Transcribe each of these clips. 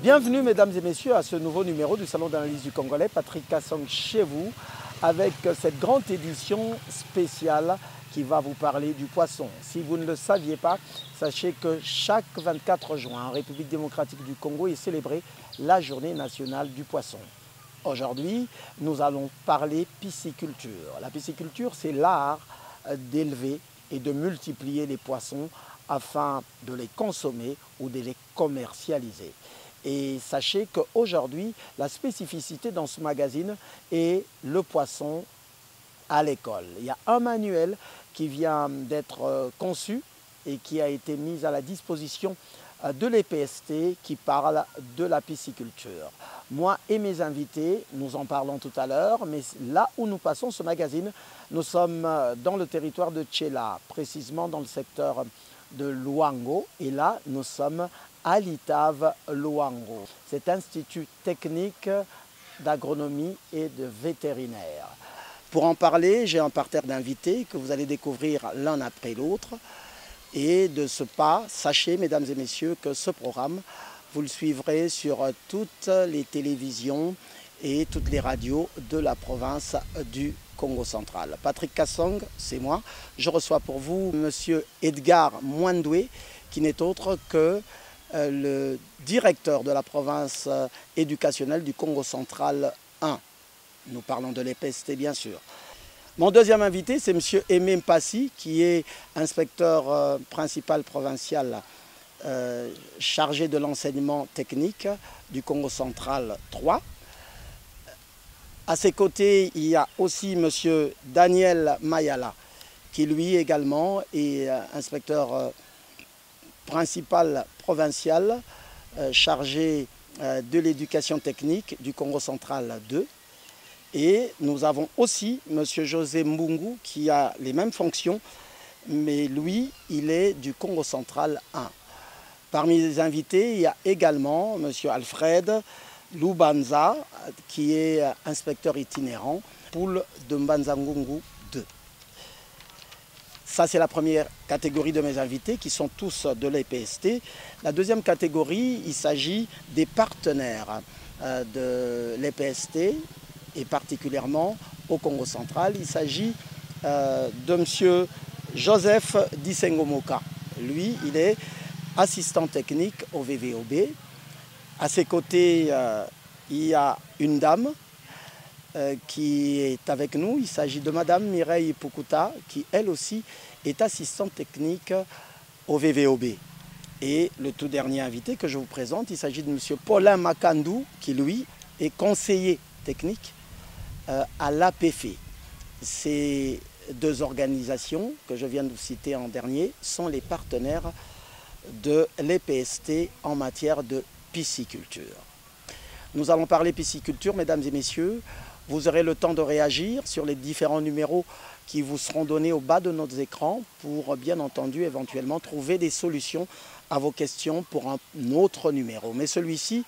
Bienvenue mesdames et messieurs à ce nouveau numéro du Salon d'analyse du Congolais, Patrick Kassong chez vous, avec cette grande édition spéciale qui va vous parler du poisson. Si vous ne le saviez pas, sachez que chaque 24 juin en République démocratique du Congo est célébrée la journée nationale du poisson. Aujourd'hui, nous allons parler pisciculture. La pisciculture, c'est l'art d'élever et de multiplier les poissons afin de les consommer ou de les commercialiser. Et sachez qu'aujourd'hui, la spécificité dans ce magazine est le poisson à l'école. Il y a un manuel qui vient d'être conçu et qui a été mis à la disposition de l'EPST qui parle de la pisciculture. Moi et mes invités, nous en parlons tout à l'heure, mais là où nous passons ce magazine, nous sommes dans le territoire de Tchéla, précisément dans le secteur de Luango, et là nous sommes à l'ITAV Luango, cet institut technique d'agronomie et de vétérinaire. Pour en parler, j'ai un parterre d'invités que vous allez découvrir l'un après l'autre. Et de ce pas, sachez, mesdames et messieurs, que ce programme, vous le suivrez sur toutes les télévisions et toutes les radios de la province du Congo central. Patrick Kassong, c'est moi. Je reçois pour vous M. Edgar Mwandwe, qui n'est autre que le directeur de la province éducationnelle du Congo central 1. Nous parlons de l'EPST, bien sûr. Mon deuxième invité, c'est M. Aimé Mpassi, qui est inspecteur principal provincial chargé de l'enseignement technique du Congo central 3. À ses côtés, il y a aussi M. Daniel Mayala, qui lui également est inspecteur principal provincial chargé de l'éducation technique du Congo central 2. Et nous avons aussi M. José Mbungu qui a les mêmes fonctions, mais lui, il est du Congo central 1. Parmi les invités, il y a également M. Alfred Lubanza, qui est inspecteur itinérant, poule de Mbanzangungu 2. Ça, c'est la première catégorie de mes invités, qui sont tous de l'EPST. La deuxième catégorie, il s'agit des partenaires de l'EPST, et particulièrement au Congo central. Il s'agit de M. Joseph Disengomoka. Lui, il est assistant technique au VVOB. À ses côtés, il y a une dame qui est avec nous. Il s'agit de Mme Mireille Pukuta, qui elle aussi est assistante technique au VVOB. Et le tout dernier invité que je vous présente, il s'agit de M. Paulin Makandou, qui lui est conseiller technique à l'APFE. Ces deux organisations que je viens de vous citer en dernier sont les partenaires de l'EPST en matière de pisciculture. Nous allons parler pisciculture, mesdames et messieurs. Vous aurez le temps de réagir sur les différents numéros qui vous seront donnés au bas de nos écrans pour, bien entendu, éventuellement trouver des solutions à vos questions pour un autre numéro. Mais celui-ci,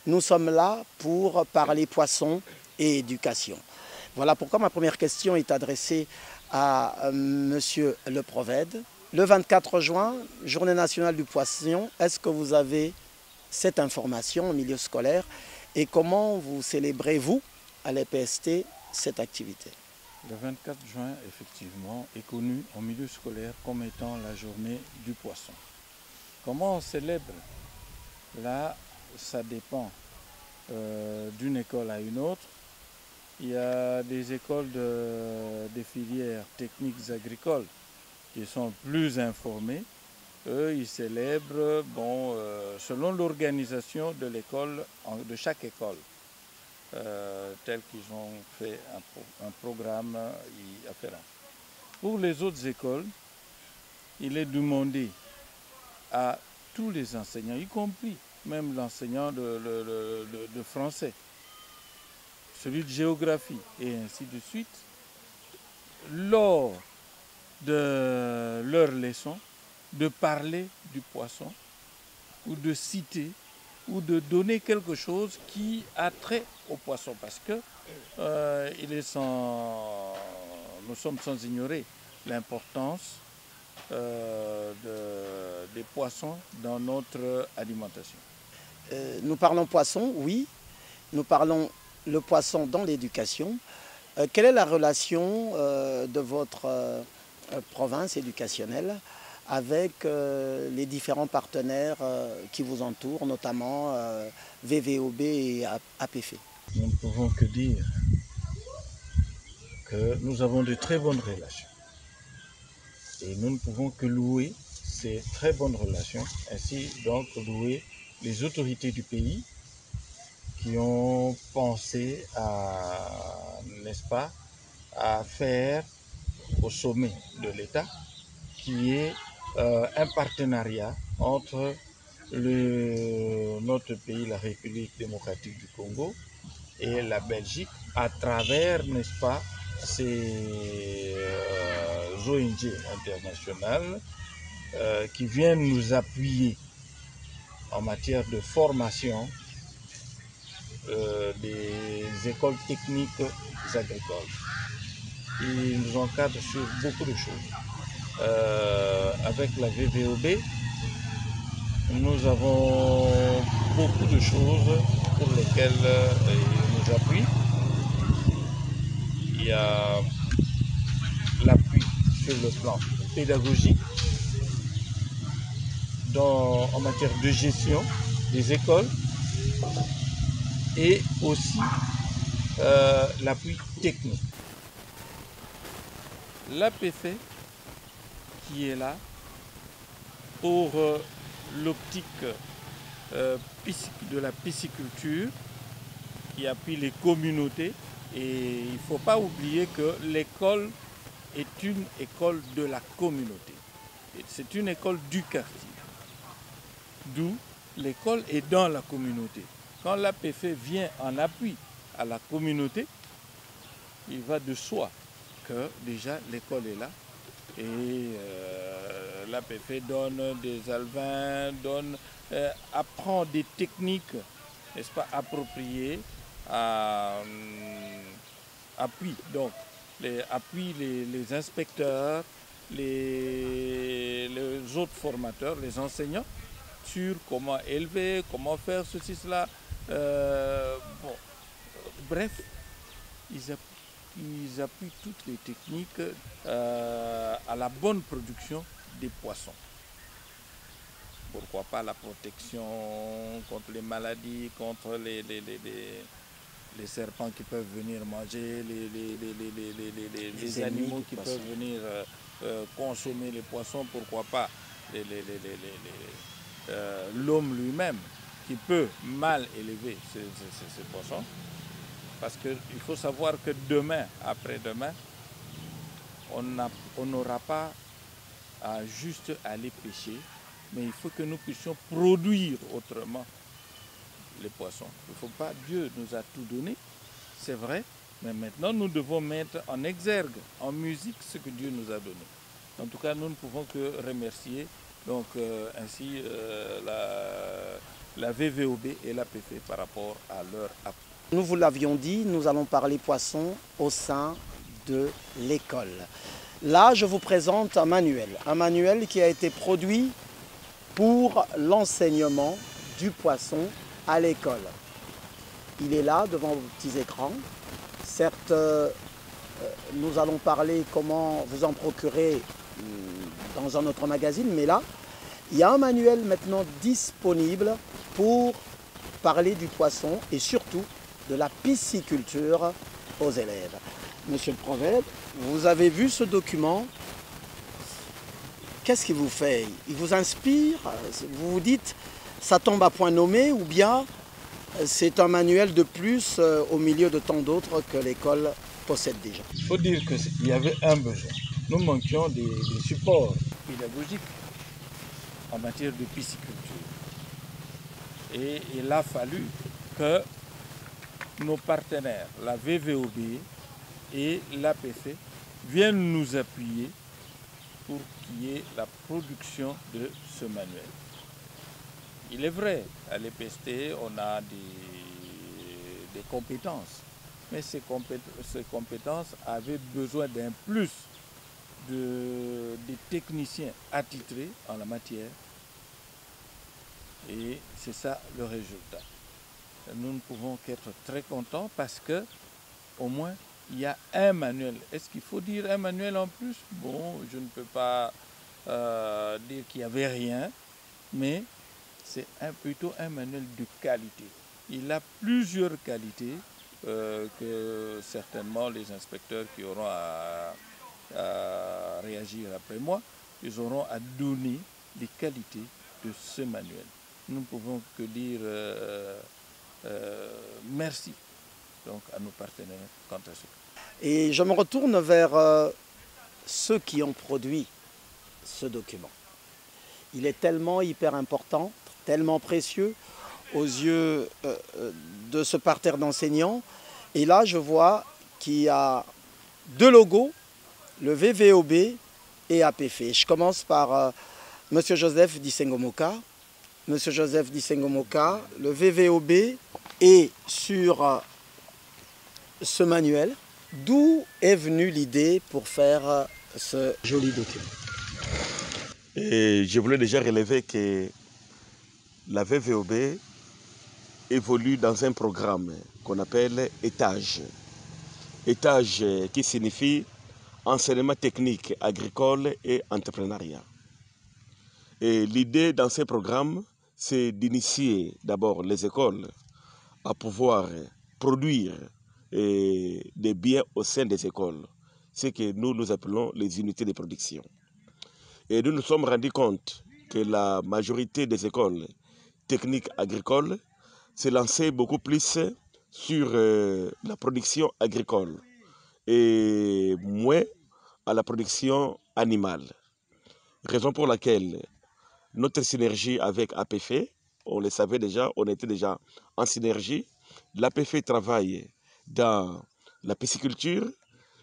nous sommes là pour parler poissons et éducation. Voilà pourquoi ma première question est adressée à Monsieur le Provède. Le 24 juin, Journée nationale du poisson, est-ce que vous avez cette information au milieu scolaire et comment vous célébrez, vous, à l'EPST, cette activité? Le 24 juin, effectivement, est connu en milieu scolaire comme étant la journée du poisson. Comment on célèbre la ça dépend d'une école à une autre. Il y a des écoles des filières techniques agricoles qui sont plus informées. Eux, ils célèbrent selon l'organisation de l'école, de chaque école, tel qu'ils ont fait un programme y afférent. Pour les autres écoles, il est demandé à tous les enseignants, y compris même l'enseignant de français, celui de géographie et ainsi de suite, lors de leur leçon, de parler du poisson ou de citer ou de donner quelque chose qui a trait au poisson, parce que nous sommes sans ignorer l'importance des poissons dans notre alimentation. Nous parlons poisson, oui. Nous parlons le poisson dans l'éducation. Quelle est la relation de votre province éducationnelle avec les différents partenaires qui vous entourent, notamment VVOB et APF? Nous ne pouvons que dire que nous avons de très bonnes relations. Et nous ne pouvons que louer ces très bonnes relations, ainsi donc louer les autorités du pays qui ont pensé n'est-ce pas, à faire au sommet de l'État, qui est un partenariat entre notre pays, la République démocratique du Congo, et la Belgique, à travers, n'est-ce pas, ces ONG internationales qui viennent nous appuyer en matière de formation des écoles techniques agricoles. Ils nous encadrent sur beaucoup de choses. Avec la VVOB, nous avons beaucoup de choses pour lesquelles ils nous appuient. Il y a l'appui sur le plan pédagogique, en matière de gestion des écoles, et aussi l'appui technique. L'APF qui est là pour l'optique de la pisciculture, qui appuie les communautés. Et il ne faut pas oublier que l'école est une école de la communauté. C'est une école du quartier. D'où l'école est dans la communauté. Quand l'APF vient en appui à la communauté, il va de soi que déjà l'école est là. Et l'APF donne des alevins, apprend des techniques, n'est-ce pas, appropriées, appuie donc appuie les inspecteurs, les autres formateurs, les enseignants, sur comment élever, comment faire ceci, cela. Bref, ils appuient toutes les techniques à la bonne production des poissons. Pourquoi pas la protection contre les maladies, contre les serpents qui peuvent venir manger, les animaux qui peuvent venir consommer les poissons, pourquoi pas l'homme lui-même qui peut mal élever ces poissons. Parce qu'il faut savoir que demain, après-demain, on n'aura pas à juste aller pêcher, mais il faut que nous puissions produire autrement les poissons. Il ne faut pas, Dieu nous a tout donné, c'est vrai, mais maintenant nous devons mettre en exergue, en musique, ce que Dieu nous a donné. En tout cas, nous ne pouvons que remercier donc, ainsi la VVOB et l'APF par rapport à leur appui. Nous vous l'avions dit, nous allons parler poisson au sein de l'école. Là, je vous présente un manuel qui a été produit pour l'enseignement du poisson à l'école. Il est là, devant vos petits écrans. Certes, nous allons parler comment vous en procurer dans un autre magazine, mais là, il y a un manuel maintenant disponible pour parler du poisson et surtout de la pisciculture aux élèves. Monsieur le prophète, vous avez vu ce document. Qu'est-ce qui vous fait? Il vous inspire? Vous vous dites, ça tombe à point nommé, ou bien c'est un manuel de plus au milieu de tant d'autres que l'école possède déjà? Il faut dire qu'il y avait un besoin. Nous manquions des supports pédagogiques en matière de pisciculture. Et il a fallu que nos partenaires, la VVOB et l'APF, viennent nous appuyer pour qu'il y ait la production de ce manuel. Il est vrai, à l'EPST, on a des compétences, mais ces compétences avaient besoin d'un plus des techniciens attitrés en la matière. Et c'est ça le résultat. Nous ne pouvons qu'être très contents parce que, au moins, il y a un manuel. Est-ce qu'il faut dire un manuel en plus? Bon, je ne peux pas dire qu'il n'y avait rien, mais c'est plutôt un manuel de qualité. Il a plusieurs qualités que certainement les inspecteurs qui auront à réagir après moi, ils auront à donner les qualités de ce manuel. Nous ne pouvons que dire merci donc, à nos partenaires quant à ça. Et je me retourne vers ceux qui ont produit ce document. Il est tellement hyper important, tellement précieux aux yeux de ce parterre d'enseignants. Et là, je vois qu'il y a deux logos, le VVOB et APF. Je commence par M. Joseph Disengomoka. M. Joseph Disengomoka, le VVOB est sur ce manuel. D'où est venue l'idée pour faire ce joli document? Et je voulais déjà relever que la VVOB évolue dans un programme qu'on appelle étage. Étage qui signifie enseignement technique, agricole et entrepreneuriat. Et l'idée dans ce programme, c'est d'initier d'abord les écoles à pouvoir produire des biens au sein des écoles, ce que nous appelons les unités de production. Et nous nous sommes rendus compte que la majorité des écoles techniques agricoles s'est lancée beaucoup plus sur la production agricole et moins à la production animale. Raison pour laquelle notre synergie avec APF, on le savait déjà, on était déjà en synergie. L'APF travaille dans la pisciculture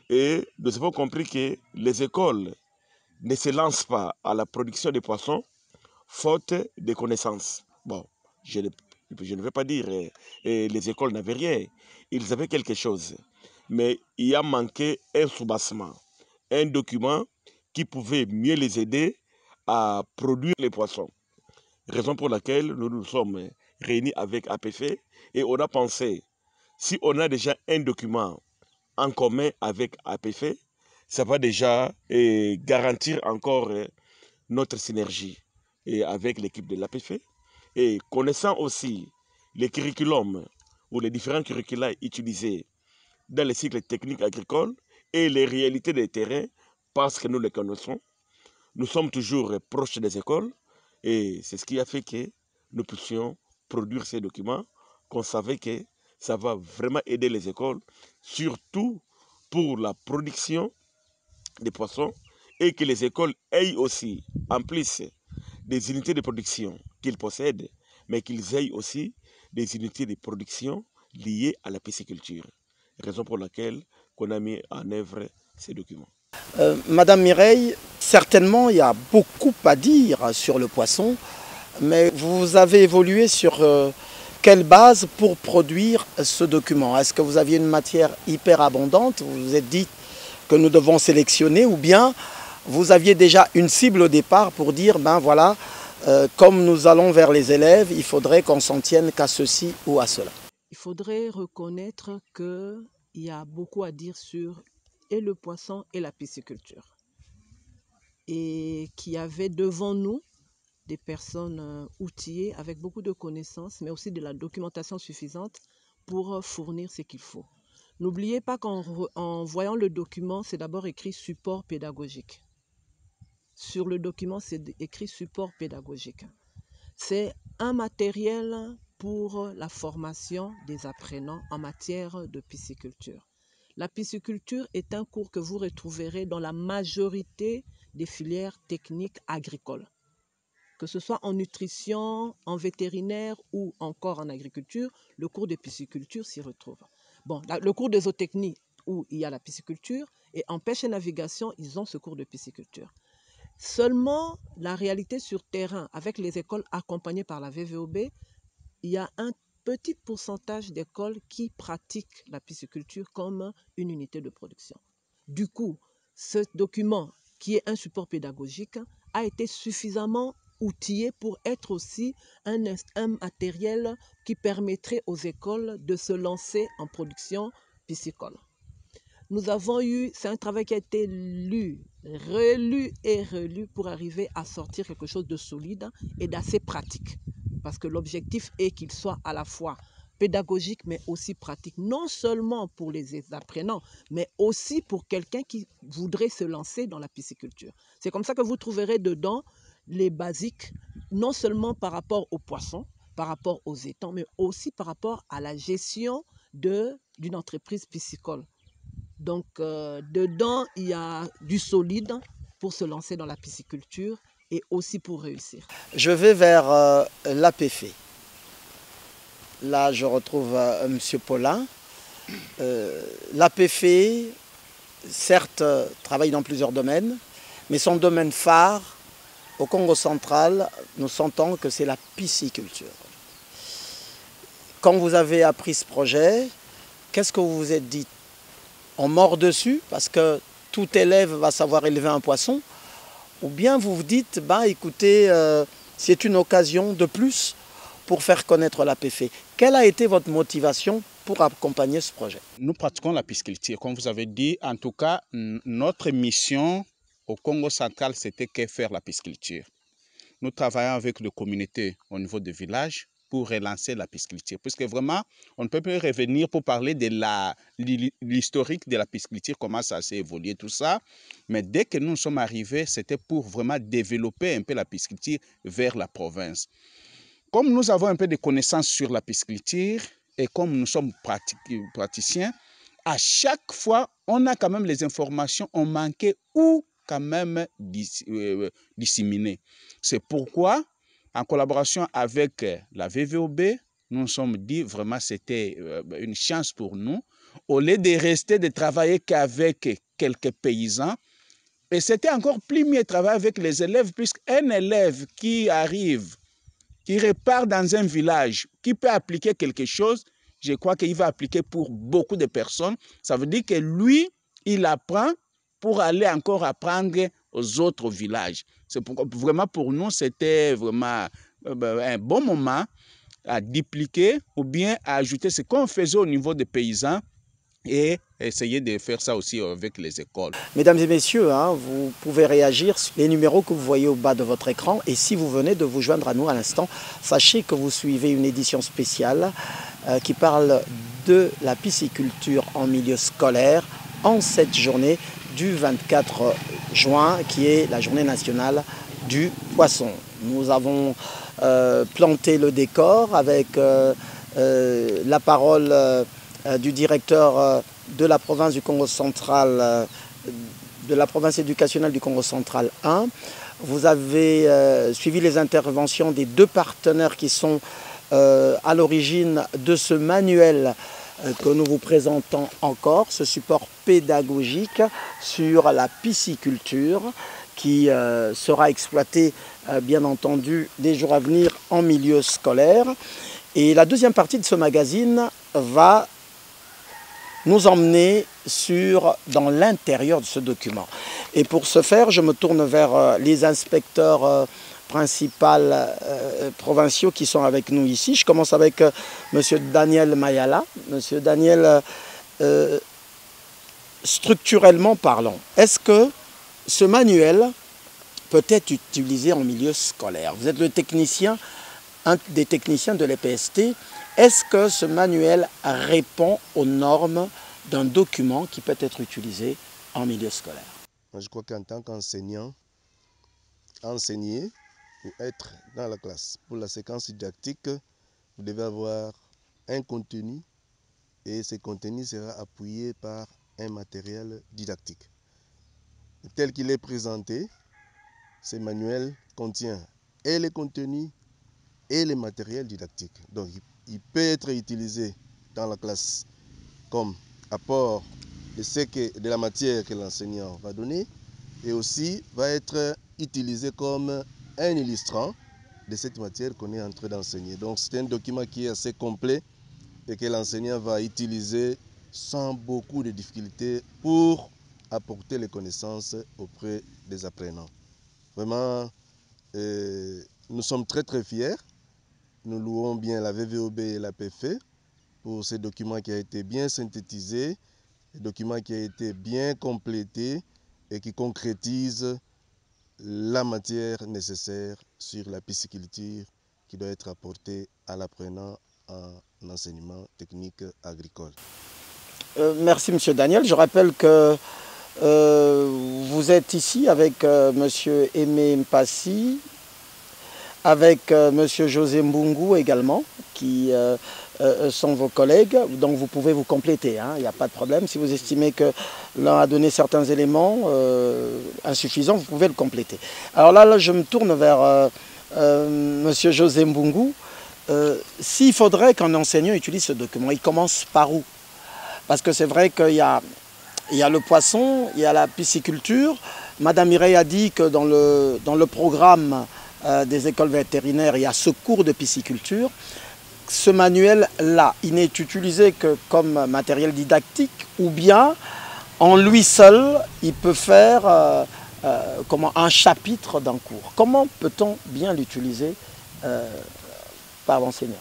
et nous avons compris que les écoles ne se lancent pas à la production de poissons faute de connaissances. Bon, je ne veux pas dire les écoles n'avaient rien, ils avaient quelque chose. Mais il a manqué un soubassement, un document qui pouvait mieux les aider à produire les poissons. Raison pour laquelle nous nous sommes réunis avec APF et on a pensé, si on a déjà un document en commun avec APF, ça va déjà garantir encore notre synergie avec l'équipe de l'APF. Et connaissant aussi les curriculums ou les différents curricula utilisés dans les cycles techniques agricoles et les réalités des terrains, parce que nous les connaissons, nous sommes toujours proches des écoles et c'est ce qui a fait que nous puissions produire ces documents, qu'on savait que ça va vraiment aider les écoles, surtout pour la production des poissons et que les écoles aient aussi, en plus des unités de production qu'ils possèdent, mais qu'ils aient aussi des unités de production liées à la pisciculture. Raison pour laquelle on a mis en œuvre ces documents. Madame Mireille, certainement il y a beaucoup à dire sur le poisson, mais vous avez évolué sur quelle base pour produire ce document? Est-ce que vous aviez une matière hyper abondante? Vous vous êtes dit que nous devons sélectionner, ou bien vous aviez déjà une cible au départ pour dire, ben voilà, comme nous allons vers les élèves, il faudrait qu'on s'en tienne qu'à ceci ou à cela? Il faudrait reconnaître qu'il y a beaucoup à dire sur et le poisson et la pisciculture. Et qu'il y avait devant nous des personnes outillées avec beaucoup de connaissances, mais aussi de la documentation suffisante pour fournir ce qu'il faut. N'oubliez pas qu'en voyant le document, c'est d'abord écrit support pédagogique. Sur le document, c'est écrit support pédagogique. C'est un matériel pour la formation des apprenants en matière de pisciculture. La pisciculture est un cours que vous retrouverez dans la majorité des filières techniques agricoles. Que ce soit en nutrition, en vétérinaire ou encore en agriculture, le cours de pisciculture s'y retrouve. Bon, le cours de zootechnie où il y a la pisciculture et en pêche et navigation, ils ont ce cours de pisciculture. Seulement, la réalité sur terrain, avec les écoles accompagnées par la VVOB, il y a un petit pourcentage d'écoles qui pratiquent la pisciculture comme une unité de production. Du coup, ce document, qui est un support pédagogique, a été suffisamment outillé pour être aussi un matériel qui permettrait aux écoles de se lancer en production piscicole. Nous avons eu, c'est un travail qui a été lu, relu et relu pour arriver à sortir quelque chose de solide et d'assez pratique. Parce que l'objectif est qu'il soit à la fois pédagogique mais aussi pratique, non seulement pour les apprenants, mais aussi pour quelqu'un qui voudrait se lancer dans la pisciculture. C'est comme ça que vous trouverez dedans les basiques, non seulement par rapport aux poissons, par rapport aux étangs, mais aussi par rapport à la gestion d'une entreprise piscicole. Donc, dedans, il y a du solide pour se lancer dans la pisciculture et aussi pour réussir. Je vais vers l'APF. Là, je retrouve M. Paulin. L'APF, certes, travaille dans plusieurs domaines, mais son domaine phare, au Congo central, nous sentons que c'est la pisciculture. Quand vous avez appris ce projet, qu'est-ce que vous vous êtes dit? On mord dessus parce que tout élève va savoir élever un poisson, ou bien vous vous dites, bah, écoutez, c'est une occasion de plus pour faire connaître l'APF. Quelle a été votre motivation pour accompagner ce projet? Nous pratiquons la pisciculture, comme vous avez dit. En tout cas, notre mission au Congo central, c'était que faire la pisciculture. Nous travaillons avec les communautés au niveau des villages pour relancer la pisciculture. Puisque vraiment, on ne peut plus revenir pour parler de l'historique de la pisciculture, comment ça s'est évolué, tout ça. Mais dès que nous sommes arrivés, c'était pour vraiment développer un peu la pisciculture vers la province. Comme nous avons un peu de connaissances sur la pisciculture et comme nous sommes praticiens, à chaque fois, on a quand même les informations, on manquait ou quand même disséminer. C'est pourquoi, en collaboration avec la VVOB, nous nous sommes dit vraiment c'était une chance pour nous. Au lieu de rester de travailler qu'avec quelques paysans, et c'était encore plus mieux de travailler avec les élèves, puisqu'un élève qui arrive, qui repart dans un village, qui peut appliquer quelque chose, je crois qu'il va appliquer pour beaucoup de personnes. Ça veut dire que lui, il apprend pour aller encore apprendre aux autres villages. C'est vraiment pour nous, c'était vraiment un bon moment à dupliquer ou bien à ajouter ce qu'on faisait au niveau des paysans et essayer de faire ça aussi avec les écoles. Mesdames et messieurs, vous pouvez réagir sur les numéros que vous voyez au bas de votre écran. Et si vous venez de vous joindre à nous à l'instant, sachez que vous suivez une édition spéciale qui parle de la pisciculture en milieu scolaire en cette journée du 24 juin, qui est la journée nationale du poisson. Nous avons planté le décor avec la parole du directeur de la province du Congo central, de la province éducationnelle du Congo central 1. Vous avez suivi les interventions des deux partenaires qui sont à l'origine de ce manuel que nous vous présentons encore, ce support pédagogique sur la pisciculture qui sera exploité bien entendu des jours à venir en milieu scolaire. Et la deuxième partie de ce magazine va nous emmener dans l'intérieur de ce document. Et pour ce faire, je me tourne vers les inspecteurs principaux provinciaux qui sont avec nous ici. Je commence avec M. Daniel Mayala. M. Daniel, structurellement parlant, est-ce que ce manuel peut être utilisé en milieu scolaire. Vous êtes le technicien, un des techniciens de l'EPST. Est-ce que ce manuel répond aux normes d'un document qui peut être utilisé en milieu scolaire? Je crois qu'en tant qu'enseignant, enseigner ou être dans la classe pour la séquence didactique, vous devez avoir un contenu et ce contenu sera appuyé par un matériel didactique. Tel qu'il est présenté, ce manuel contient et les contenus et les matériels didactiques. Donc il peut être utilisé dans la classe comme apport de la matière que l'enseignant va donner et aussi va être utilisé comme un illustrant de cette matière qu'on est en train d'enseigner. Donc c'est un document qui est assez complet et que l'enseignant va utiliser sans beaucoup de difficultés pour apporter les connaissances auprès des apprenants. Vraiment, nous sommes très très fiers. Nous louons bien la VVOB et la PFE pour ce document qui a été bien synthétisé, un document qui a été bien complété et qui concrétise la matière nécessaire sur la pisciculture qui doit être apportée à l'apprenant en enseignement technique agricole. Merci M. Daniel. Je rappelle que vous êtes ici avec M. Aimé Mpassi, avec M. José Mbungu également, qui sont vos collègues. Donc vous pouvez vous compléter, hein, il n'y a pas de problème. Si vous estimez que l'un a donné certains éléments insuffisants, vous pouvez le compléter. Alors là je me tourne vers M. José Mbungu. S'il faudrait qu'un enseignant utilise ce document, il commence par où? Parce que c'est vrai qu'il y a le poisson, il y a la pisciculture. Madame Mireille a dit que dans le programme des écoles vétérinaires, il y a ce cours de pisciculture. Ce manuel-là, il n'est utilisé que comme matériel didactique ou bien en lui seul, il peut faire un chapitre d'un cours. Comment peut-on bien l'utiliser par l'enseignant?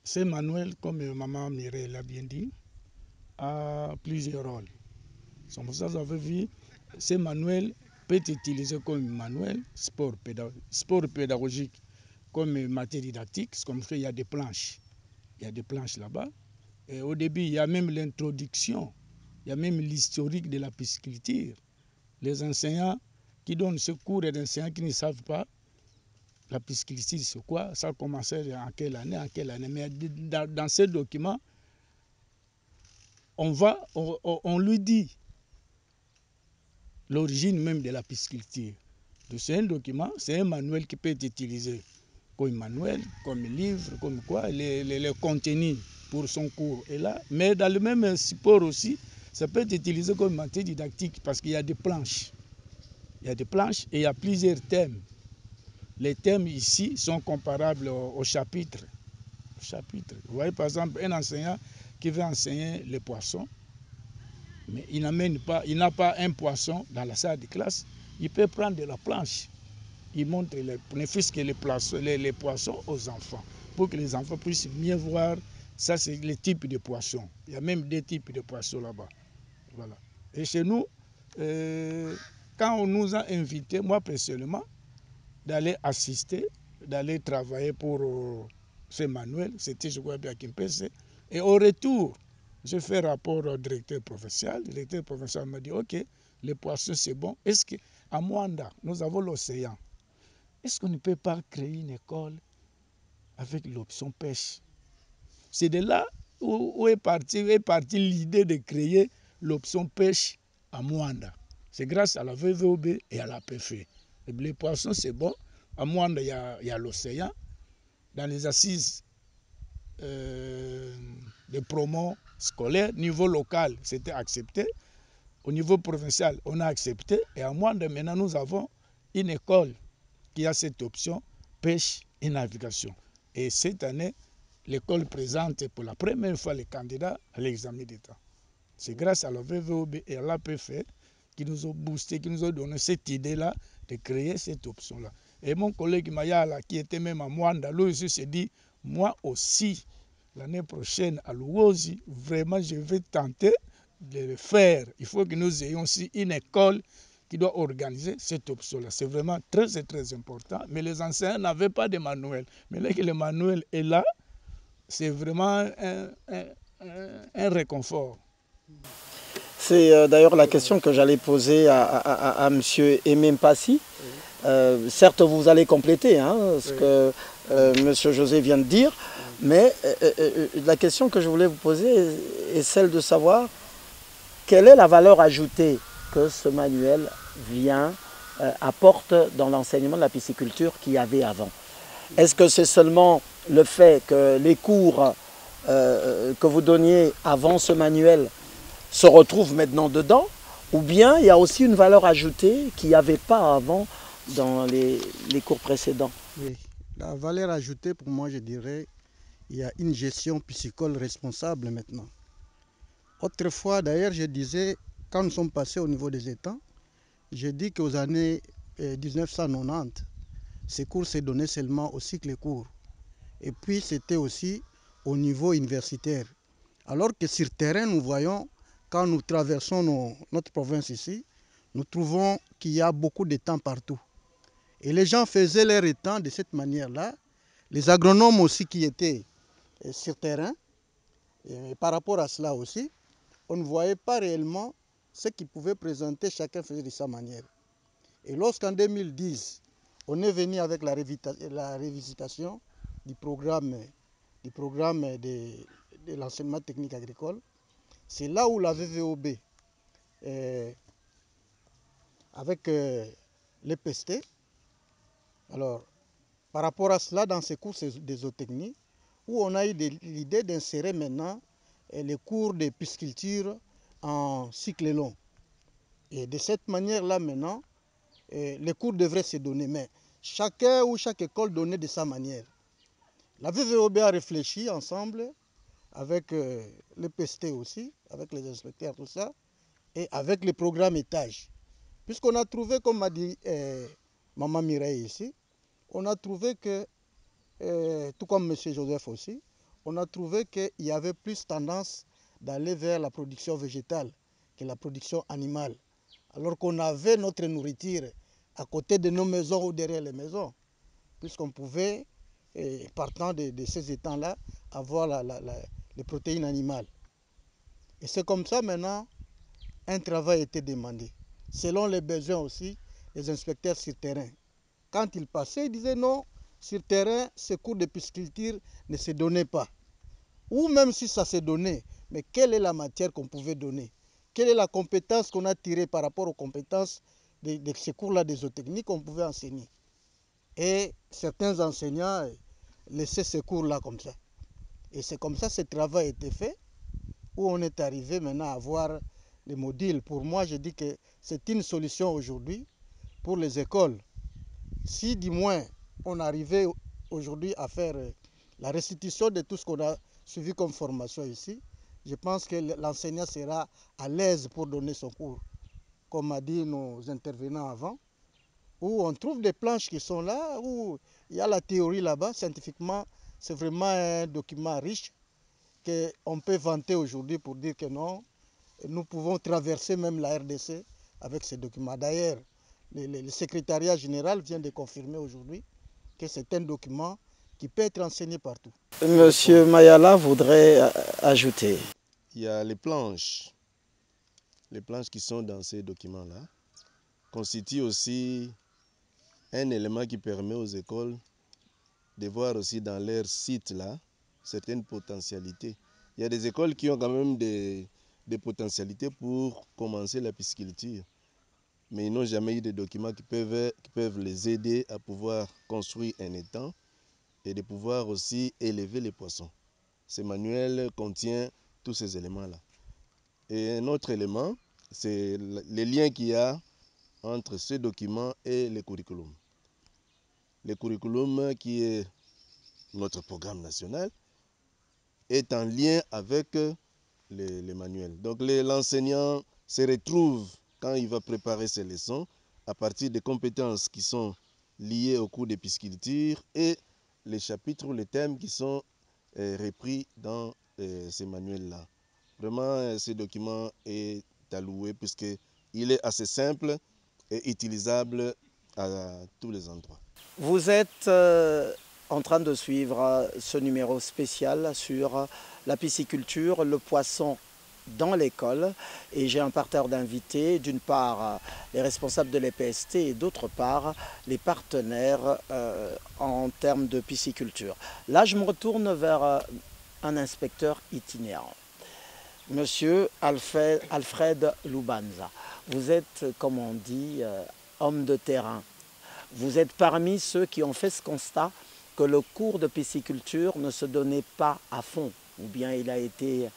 Ce manuel, comme Maman Mireille l'a bien dit, a plusieurs rôles. Comme ça, vous avez vu, ce manuel peut être utilisé comme manuel sport pédagogique, comme matière didactique, comme il y a des planches. Il y a des planches là-bas. Et au début, il y a même l'introduction, il y a même l'historique de la pisciculture. Les enseignants qui donnent ce cours et les enseignants qui ne savent pas la pisciculture, c'est quoi, ça a commencé en quelle année. Mais dans ce document, on lui dit l'origine même de la pisciculture. C'est un document, c'est un manuel qui peut être utilisé comme manuel, comme livre, comme quoi, les contenus pour son cours est là. Mais dans le même support aussi, ça peut être utilisé comme matière didactique parce qu'il y a des planches. Il y a des planches et il y a plusieurs thèmes. Les thèmes ici sont comparables aux chapitres. Vous voyez par exemple un enseignant qui veut enseigner les poissons, mais il n'a pas un poisson dans la salle de classe, il peut prendre de la planche. Il montre les bénéfices que les poissons aux enfants, pour que les enfants puissent mieux voir. Ça, c'est le type de poissons. Il y a même des types de poissons là-bas. Voilà. Et chez nous, quand on nous a invités, moi personnellement, d'aller assister, d'aller travailler pour ce manuel, c'était, je crois, à Kimpese. Et au retour, je fais rapport au directeur provincial. Le directeur provincial m'a dit, OK, les poissons, c'est bon. Est-ce qu'à Mwanda, nous avons l'océan? Est-ce qu'on ne peut pas créer une école avec l'option pêche? C'est de là où est partie l'idée de créer l'option pêche à Mwanda. C'est grâce à la VVOB et à la PFE. Les poissons, c'est bon. À Mwanda, il y a l'océan. Dans les assises de promo scolaire, niveau local, c'était accepté. Au niveau provincial, on a accepté. Et à Mwanda, maintenant, nous avons une école qui a cette option pêche et navigation. Et cette année, l'école présente pour la première fois les candidats à l'examen d'État. C'est grâce à la VVOB et à l'APF qui nous ont boosté, qui nous ont donné cette idée-là de créer cette option-là. Et mon collègue Mayala, qui était même à Mwanda, lui aussi s'est dit, moi aussi, l'année prochaine à Luozi, vraiment je vais tenter de le faire. Il faut que nous ayons aussi une école qui doit organiser cette option-là. C'est vraiment très important. Mais les enseignants n'avaient pas de manuel. Mais là que le manuel est là, c'est vraiment un réconfort. C'est d'ailleurs la question que j'allais poser à M. Aimé Mpassi. Certes, vous allez compléter ce que M. José vient de dire, mais la question que je voulais vous poser est celle de savoir quelle est la valeur ajoutée que ce manuel apporte dans l'enseignement de la pisciculture qu'il y avait avant. Est-ce que c'est seulement le fait que les cours que vous donniez avant ce manuel se retrouvent maintenant dedans, ou bien il y a aussi une valeur ajoutée qu'il n'y avait pas avant dans les cours précédents? Oui, la valeur ajoutée pour moi, je dirais, il y a une gestion piscicole responsable maintenant. Autrefois, d'ailleurs, je disais, quand nous sommes passés au niveau des étangs, je dis qu'aux années 1990, ces cours se donnaient seulement au cycle court. Et puis, c'était aussi au niveau universitaire. Alors que sur terrain, nous voyons, quand nous traversons notre province ici, nous trouvons qu'il y a beaucoup d'étangs partout. Et les gens faisaient leur étang de cette manière-là. Les agronomes aussi qui étaient sur terrain, et par rapport à cela aussi, on ne voyait pas réellement ce qu'ils pouvaient présenter, chacun faisait de sa manière. Et lorsqu'en 2010, on est venu avec la révisitation du programme de l'enseignement technique agricole, c'est là où la VVOB, avec l'EPST, alors par rapport à cela, dans ces cours de zootechnie, où on a eu l'idée d'insérer maintenant les cours de pisciculture en cycle long. Et de cette manière-là, maintenant, les cours devraient se donner, mais chacun ou chaque école donnait de sa manière. La VVOB a réfléchi ensemble avec le PST aussi, avec les inspecteurs, tout ça, et avec le programme étage. Puisqu'on a trouvé, comme m'a dit Maman Mireille ici, on a trouvé que, tout comme M. Joseph aussi, on a trouvé qu'il y avait plus tendance d'aller vers la production végétale que la production animale. Alors qu'on avait notre nourriture à côté de nos maisons ou derrière les maisons, puisqu'on pouvait, partant de ces étangs-là, avoir les protéines animales. Et c'est comme ça maintenant, un travail était demandé. Selon les besoins aussi, les inspecteurs sur terrain. Quand ils passaient, ils disaient non, sur terrain, ce cours de pisciculture ne se donnait pas. Ou même si ça se donnait, mais quelle est la matière qu'on pouvait donner? Quelle est la compétence qu'on a tirée par rapport aux compétences de ces cours-là de zootechnie qu'on pouvait enseigner? Et certains enseignants laissaient ces cours-là comme ça. Et c'est comme ça que ce travail a été fait, où on est arrivé maintenant à avoir les modules. Pour moi, je dis que c'est une solution aujourd'hui pour les écoles. Si du moins on arrivait aujourd'hui à faire la restitution de tout ce qu'on a suivi comme formation ici, je pense que l'enseignant sera à l'aise pour donner son cours. Comme a dit nos intervenants avant, où on trouve des planches qui sont là, où il y a la théorie là-bas. Scientifiquement, c'est vraiment un document riche qu'on peut vanter aujourd'hui pour dire que non, nous pouvons traverser même la RDC avec ces documents. D'ailleurs, le secrétariat général vient de confirmer aujourd'hui que c'est un document qui peut être enseigné partout. Monsieur Mayala voudrait ajouter. Il y a les planches qui sont dans ces documents-là, constituent aussi un élément qui permet aux écoles de voir aussi dans leur site-là certaines potentialités. Il y a des écoles qui ont quand même des potentialités pour commencer la pisciculture, mais ils n'ont jamais eu de documents qui peuvent les aider à pouvoir construire un étang et de pouvoir aussi élever les poissons. Ce manuel contient tous ces éléments-là. Et un autre élément, c'est les liens qu'il y a entre ce document et le curriculum. Le curriculum, qui est notre programme national, est en lien avec les manuels. Donc l'enseignant se retrouve, quand il va préparer ses leçons, à partir des compétences qui sont liées au cours de pisciculture et les chapitres ou les thèmes qui sont repris dans ces manuels-là. Vraiment, ce document est à louer puisqu'il est assez simple et utilisable à tous les endroits. Vous êtes en train de suivre ce numéro spécial sur la pisciculture, le poisson dans l'école, et j'ai un parterre d'invités, d'une part les responsables de l'EPST et d'autre part les partenaires en termes de pisciculture. Là, je me retourne vers un inspecteur itinérant, Monsieur Alfred Lubanza. Vous êtes, comme on dit, homme de terrain. Vous êtes parmi ceux qui ont fait ce constat que le cours de pisciculture ne se donnait pas à fond, ou bien il a été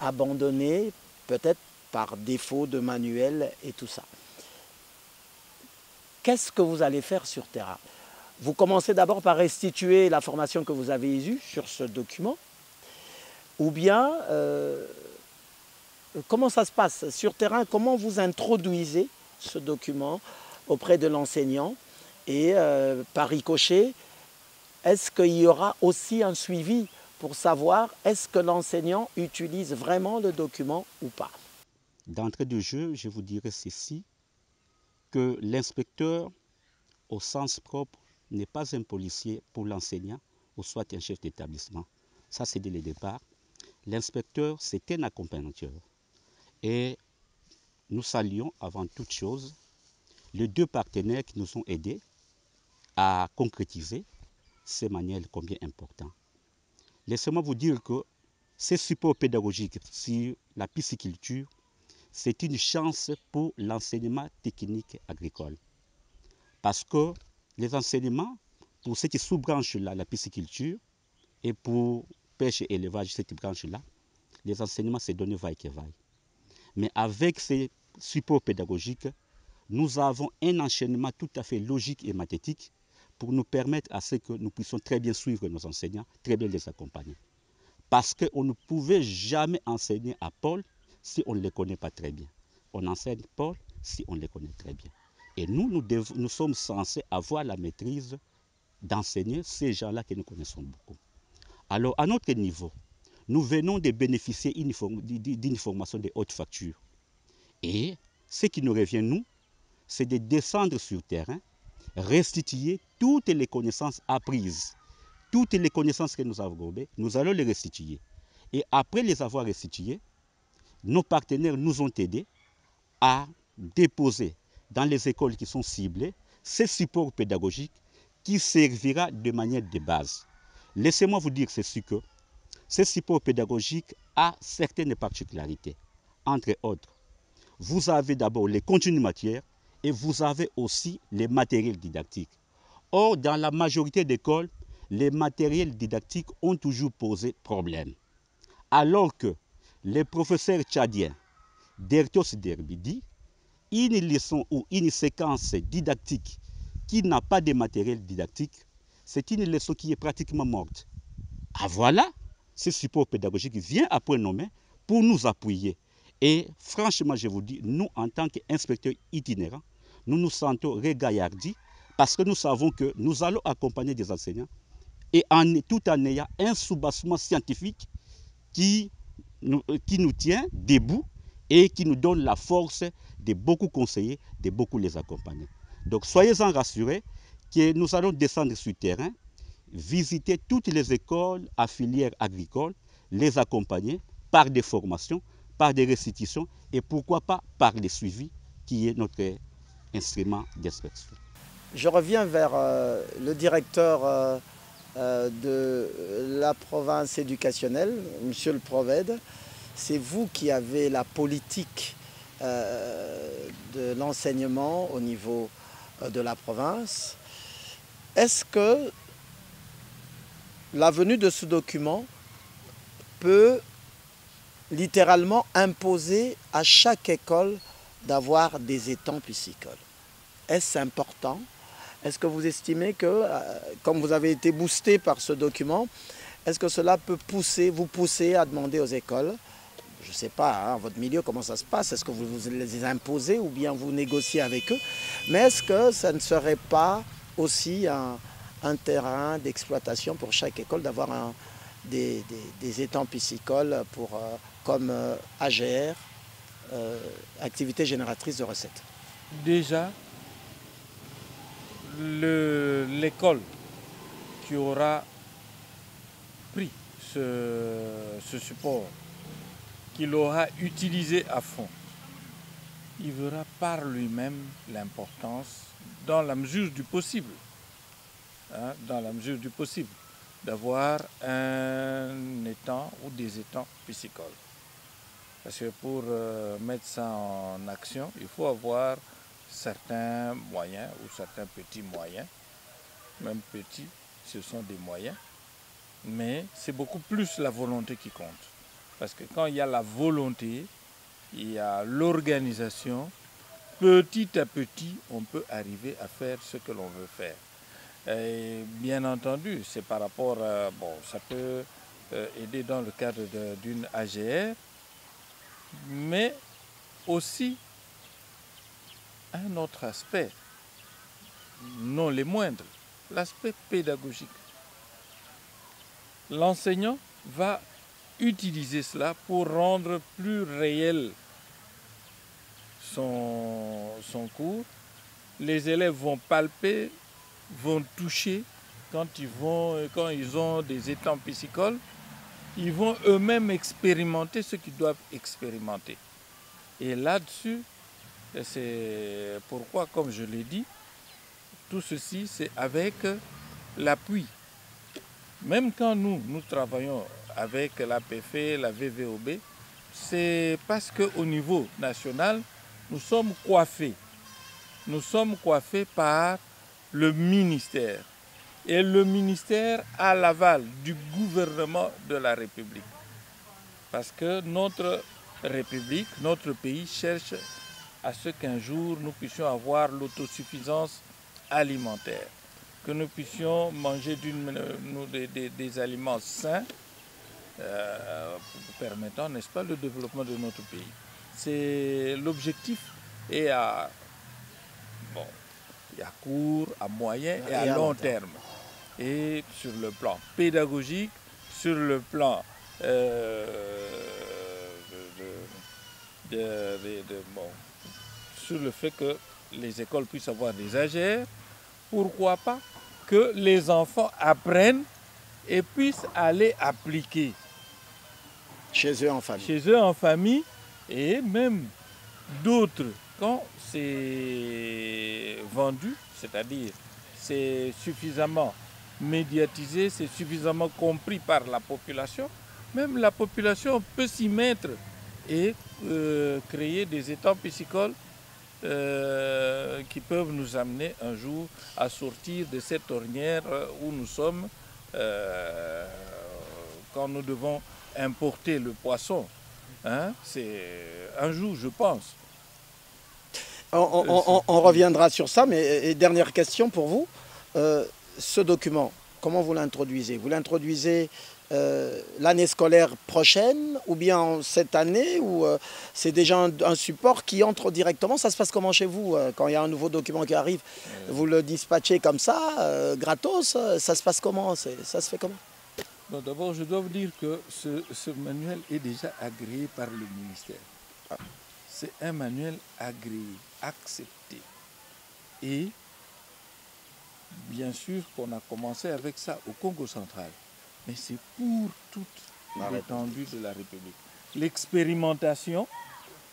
abandonné, peut-être par défaut de manuel et tout ça. Qu'est-ce que vous allez faire sur terrain? Vous commencez d'abord par restituer la formation que vous avez eue sur ce document, ou bien comment ça se passe sur terrain? Comment vous introduisez ce document auprès de l'enseignant? Et par ricochet, est-ce qu'il y aura aussi un suivi pour savoir est-ce que l'enseignant utilise vraiment le document ou pas? D'entrée de jeu, je vous dirais ceci, que l'inspecteur, au sens propre, n'est pas un policier pour l'enseignant ou soit un chef d'établissement. Ça, c'est dès le départ. L'inspecteur, c'est un accompagnateur. Et nous saluons avant toute chose les deux partenaires qui nous ont aidés à concrétiser ces manuels combien importants. Laissez-moi vous dire que ces supports pédagogiques sur la pisciculture, c'est une chance pour l'enseignement technique agricole. Parce que les enseignements, pour cette sous-branche-là, la pisciculture, et pour pêche et élevage, cette branche-là, les enseignements se donnent vaille que vaille. Mais avec ces supports pédagogiques, nous avons un enchaînement tout à fait logique et mathématique pour nous permettre à ce que nous puissions très bien suivre nos enseignants, très bien les accompagner. Parce qu'on ne pouvait jamais enseigner à Paul si on ne les connaît pas très bien. On enseigne Paul si on les connaît très bien. Et nous sommes censés avoir la maîtrise d'enseigner ces gens-là que nous connaissons beaucoup. Alors, à notre niveau, nous venons de bénéficier d'une formation de haute facture. Et ce qui nous revient, nous, c'est de descendre sur le terrain, restituer toutes les connaissances apprises, toutes les connaissances que nous avons gobées, nous allons les restituer. Et après les avoir restituées, nos partenaires nous ont aidés à déposer dans les écoles qui sont ciblées ces supports pédagogiques qui servira de manière de base. Laissez-moi vous dire ceci que ce support pédagogique a certaines particularités. Entre autres, vous avez d'abord les contenus matière et vous avez aussi les matériels didactiques. Or, dans la majorité d'écoles, les matériels didactiques ont toujours posé problème. Alors que les professeurs tchadiens, Dertos Derbi, dit une leçon ou une séquence didactique qui n'a pas de matériel didactique, c'est une leçon qui est pratiquement morte. Ah voilà, ce support pédagogique vient après nos mains pour nous appuyer. Et franchement, je vous dis, nous, en tant qu'inspecteurs itinérants, nous nous sentons régaillardis parce que nous savons que nous allons accompagner des enseignants et tout en ayant un soubassement scientifique qui nous tient debout et qui nous donne la force de beaucoup conseiller, de beaucoup les accompagner. Donc soyez-en rassurés que nous allons descendre sur le terrain, visiter toutes les écoles à filière agricole, les accompagner par des formations, par des restitutions et pourquoi pas par les suivis qui est notre instrument d'inspection. Je reviens vers le directeur de la province éducationnelle, Monsieur le Provède. C'est vous qui avez la politique de l'enseignement au niveau de la province. Est-ce que la venue de ce document peut littéralement imposer à chaque école d'avoir des étangs piscicoles? Est-ce important? Est-ce que vous estimez que, comme vous avez été boosté par ce document, est-ce que cela peut vous pousser à demander aux écoles, je ne sais pas, hein, votre milieu, comment ça se passe, est-ce que vous les imposez ou bien vous négociez avec eux, mais est-ce que ça ne serait pas aussi un terrain d'exploitation pour chaque école d'avoir des étangs piscicoles comme AGR, activité génératrice de recettes? déjà, l'école qui aura pris ce support, qu'il aura utilisé à fond, il verra par lui-même l'importance, dans la mesure du possible, dans la mesure du possible, d'avoir un étang ou des étangs piscicoles. Parce que pour mettre ça en action, il faut avoir certains moyens ou certains petits moyens. Même petits, ce sont des moyens. Mais c'est beaucoup plus la volonté qui compte. Parce que quand il y a la volonté, il y a l'organisation, petit à petit, on peut arriver à faire ce que l'on veut faire. Et bien entendu, c'est par rapport à... Bon, ça peut aider dans le cadre d'une AGR, mais aussi un autre aspect, non les moindres, l'aspect pédagogique. L'enseignant va utiliser cela pour rendre plus réel son cours. Les élèves vont palper, vont toucher. Quand ils ont des étangs piscicoles, ils vont eux-mêmes expérimenter ce qu'ils doivent expérimenter. Et là-dessus, c'est pourquoi, comme je l'ai dit, tout ceci, c'est avec l'appui. Même quand nous travaillons avec l'APF, la VVOB, c'est parce qu'au niveau national, nous sommes coiffés. Nous sommes coiffés par le ministère. Et le ministère a l'aval du gouvernement de la République. Parce que notre République, notre pays cherche à ce qu'un jour nous puissions avoir l'autosuffisance alimentaire, que nous puissions manger des aliments sains, permettant, n'est-ce pas, le développement de notre pays. C'est l'objectif et à court, à moyen et à long terme. Et sur le plan pédagogique, sur le plan sur le fait que les écoles puissent avoir des AGR, pourquoi pas que les enfants apprennent et puissent aller appliquer. Chez eux en famille. Chez eux en famille et même d'autres, quand c'est vendu, c'est-à-dire c'est suffisamment médiatisé, c'est suffisamment compris par la population, même la population peut s'y mettre et créer des étangs piscicoles qui peuvent nous amener un jour à sortir de cette ornière où nous sommes quand nous devons importer le poisson. Hein, c'est un jour, je pense. On reviendra sur ça, mais dernière question pour vous. Ce document, comment vous l'introduisez? Vous l'introduisez l'année scolaire prochaine ou bien cette année, ou c'est déjà un support qui entre directement? Ça se passe comment chez vous quand il y a un nouveau document qui arrive? Vous le dispatchez comme ça, gratos? Ça se passe comment? Ça se fait comment? Bon, d'abord, je dois vous dire que ce manuel est déjà agréé par le ministère. C'est un manuel agréé, accepté. Et bien sûr qu'on a commencé avec ça au Congo central. Mais c'est pour toute l'étendue de la République. L'expérimentation,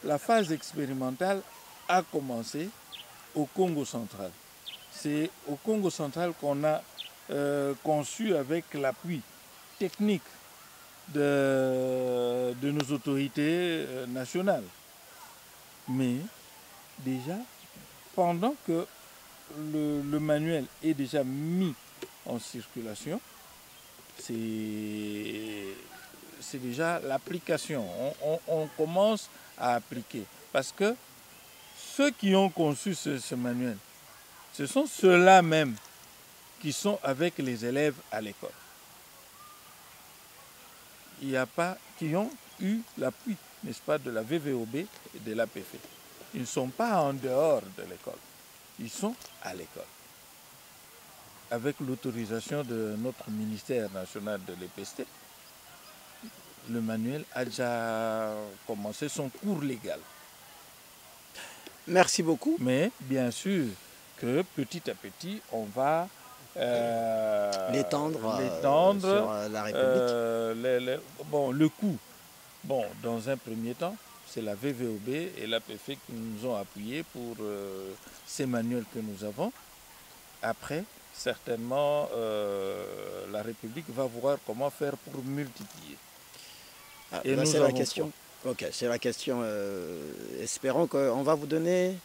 la phase expérimentale a commencé au Congo central. C'est au Congo central qu'on a conçu avec l'appui technique de nos autorités nationales. Mais déjà, pendant que le manuel est déjà mis en circulation, c'est déjà l'application. On commence à appliquer. Parce que ceux qui ont conçu ce manuel, ce sont ceux-là même qui sont avec les élèves à l'école. Il n'y a pas, qui ont eu l'appui, n'est-ce pas, de la VVOB et de l'APF. Ils ne sont pas en dehors de l'école. Ils sont à l'école. Avec l'autorisation de notre ministère national de l'EPST, le manuel a déjà commencé son cours légal. Merci beaucoup. Mais bien sûr que petit à petit, on va L'étendre sur la République. bon, le coût. Bon, dans un premier temps, c'est la VVOB et l'APF qui nous ont appuyés pour ces manuels que nous avons. Après, certainement, la République va voir comment faire pour multiplier. Et c'est la question. Ok, c'est la question. Espérons qu'on va vous donner.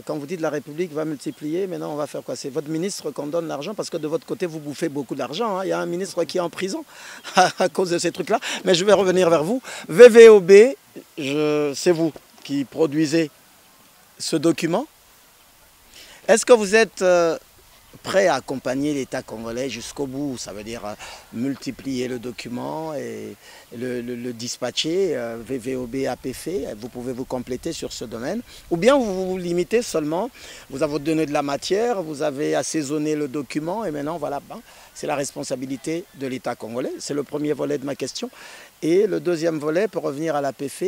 Quand vous dites la République va multiplier, maintenant on va faire quoi? C'est votre ministre qu'on donne l'argent parce que de votre côté vous bouffez beaucoup d'argent. Hein. Il y a un ministre qui est en prison à cause de ces trucs-là. Mais je vais revenir vers vous. VVOB, c'est vous qui produisez ce document. Est-ce que vous êtes prêt à accompagner l'État congolais jusqu'au bout? Ça veut dire multiplier le document et le dispatcher, VVOB, APF, vous pouvez vous compléter sur ce domaine. Ou bien vous vous limitez seulement, vous avez donné de la matière, vous avez assaisonné le document et maintenant voilà, c'est la responsabilité de l'État congolais. C'est le premier volet de ma question. Et le deuxième volet, pour revenir à l'APF,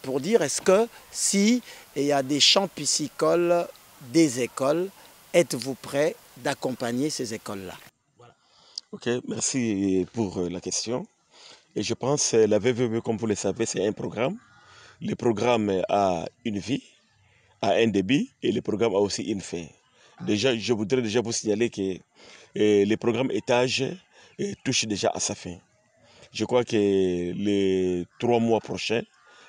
pour dire est-ce que si il y a des champs piscicoles, des écoles, êtes-vous prêt d'accompagner ces écoles-là? Voilà. Ok, merci pour la question. Et je pense que la VVB, comme vous le savez, c'est un programme. Le programme a une vie, a un débit, et le programme a aussi une fin. Déjà, je voudrais déjà vous signaler que le programme étage touche déjà à sa fin. Je crois que les 3 mois prochains,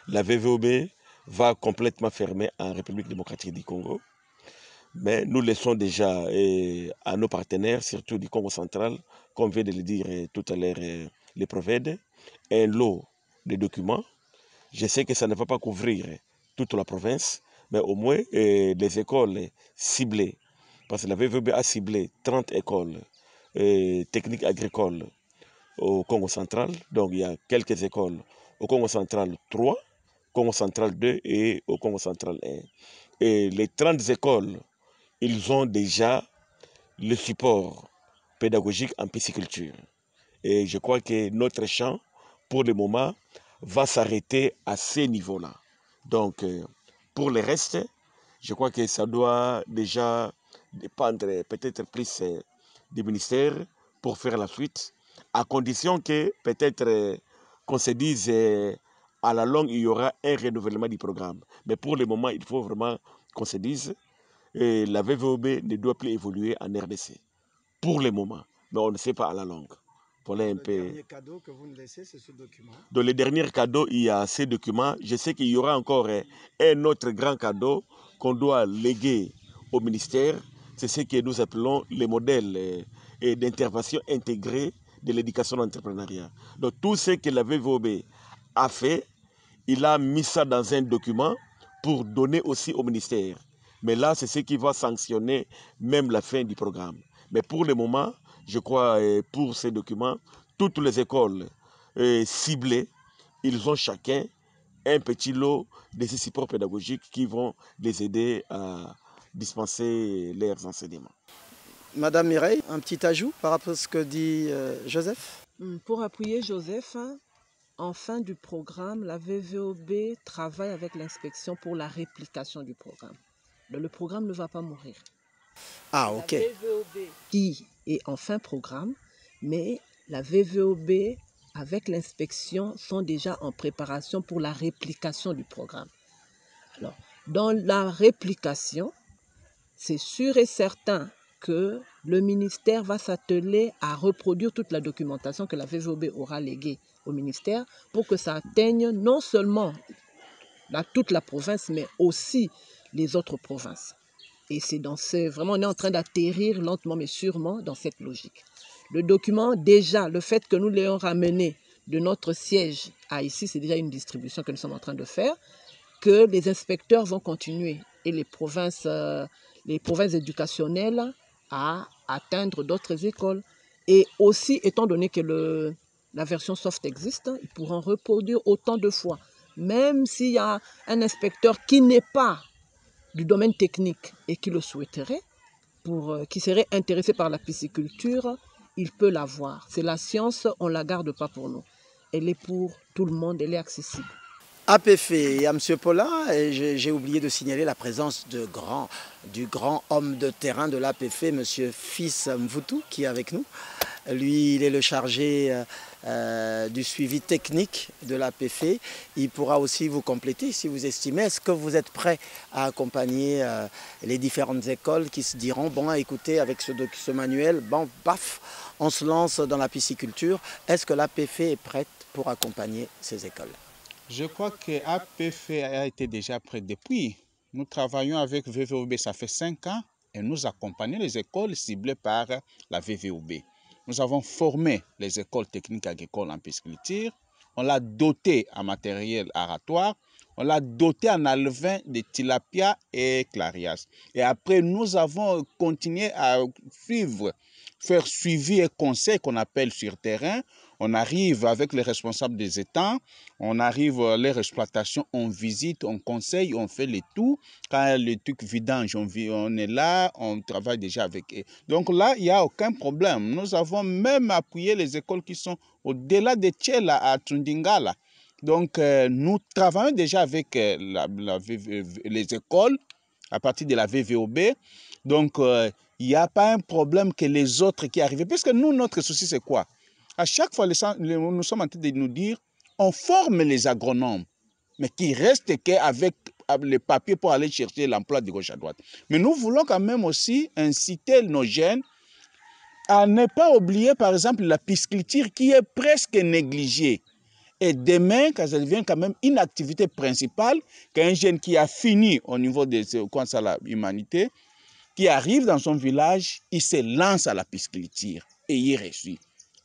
la VVB va complètement fermer en République démocratique du Congo. Mais nous laissons déjà à nos partenaires, surtout du Congo central, comme vient de le dire tout à l'heure les Provèdes, un lot de documents. Je sais que ça ne va pas couvrir toute la province, mais au moins les écoles ciblées, parce que la VVB a ciblé 30 écoles techniques agricoles au Congo central. Donc il y a quelques écoles au Congo central 3, Congo central 2 et au Congo central 1. Et les 30 écoles, ils ont déjà le support pédagogique en pisciculture. Et je crois que notre champ, pour le moment, va s'arrêter à ces niveaux-là. Donc, pour le reste, je crois que ça doit déjà dépendre peut-être plus du ministère pour faire la suite, à condition que peut-être qu'on se dise à la longue, il y aura un renouvellement du programme. Mais pour le moment, il faut vraiment qu'on se dise et la VVOB ne doit plus évoluer en RDC. Pour le moment, mais on ne sait pas à la longue. Voilà un peu. Le dernier cadeau que vous nous laissez, c'est ce document. Dans les derniers cadeaux, il y a ces documents. Je sais qu'il y aura encore un autre grand cadeau qu'on doit léguer au ministère. C'est ce que nous appelons les modèles d'intervention intégrée de l'éducation d'entrepreneuriat. Donc tout ce que la VVOB a fait, il a mis ça dans un document pour donner aussi au ministère. Mais là, c'est ce qui va sanctionner même la fin du programme. Mais pour le moment, je crois, pour ces documents, toutes les écoles ciblées, ils ont chacun un petit lot de ces supports pédagogiques qui vont les aider à dispenser leurs enseignements. Madame Mireille, un petit ajout par rapport à ce que dit Joseph? Pour appuyer Joseph, en fin du programme, la VVOB travaille avec l'inspection pour la réplication du programme. Le programme ne va pas mourir. Ah, ok. La VVOB qui est en fin programme, mais la VVOB avec l'inspection sont déjà en préparation pour la réplication du programme. Alors, dans la réplication, c'est sûr et certain que le ministère va s'atteler à reproduire toute la documentation que la VVOB aura léguée au ministère pour que ça atteigne non seulement toute la province, mais aussi les autres provinces. Et vraiment, on est en train d'atterrir lentement mais sûrement dans cette logique. Le document, déjà, le fait que nous l'ayons ramené de notre siège à ici, c'est déjà une distribution que nous sommes en train de faire, que les inspecteurs vont continuer et les provinces éducationnelles à atteindre d'autres écoles. Et aussi, étant donné que la version soft existe, ils pourront reproduire autant de fois. Même s'il y a un inspecteur qui n'est pas du domaine technique et qui le souhaiterait, qui serait intéressé par la pisciculture, il peut l'avoir. C'est la science, on ne la garde pas pour nous. Elle est pour tout le monde, elle est accessible. APF et à M. Paulin, j'ai oublié de signaler la présence du grand homme de terrain de l'APF, M. Fils Mvoutou, qui est avec nous. Lui, il est le chargé du suivi technique de l'APF. Il pourra aussi vous compléter si vous estimez. Est-ce que vous êtes prêt à accompagner les différentes écoles qui se diront, bon, écoutez, avec ce manuel, bon, paf, on se lance dans la pisciculture. Est-ce que l'APF est prête pour accompagner ces écoles? Je crois que APF a été déjà prêt depuis. Nous travaillons avec VVOB, ça fait 5 ans, et nous accompagnons les écoles ciblées par la VVOB. Nous avons formé les écoles techniques agricoles en pisciculture, on l'a doté en matériel aratoire, on l'a doté en alevin de tilapia et clarias. Et après, nous avons continué à faire suivi et conseil qu'on appelle sur terrain. On arrive avec les responsables des étangs, on arrive à leur exploitation, on visite, on conseille, on fait le tout. Quand le truc vidange, on est là, on travaille déjà avec eux. Donc là, il n'y a aucun problème. Nous avons même appuyé les écoles qui sont au-delà de Tchela à Tundingala. Donc nous travaillons déjà avec les écoles à partir de la VVOB. Donc il n'y a pas un problème que les autres qui arrivent. Puisque nous, notre souci, c'est quoi? À chaque fois, nous sommes en train de nous dire, on forme les agronomes, mais qui restent qu'avec les papiers pour aller chercher l'emploi de gauche à droite. Mais nous voulons quand même aussi inciter nos jeunes à ne pas oublier, par exemple, la pisciculture qui est presque négligée. Et demain, quand ça devient quand même une activité principale, qu'un jeune qui a fini au niveau de l'humanité, qui arrive dans son village, il se lance à la pisciculture et il réussit.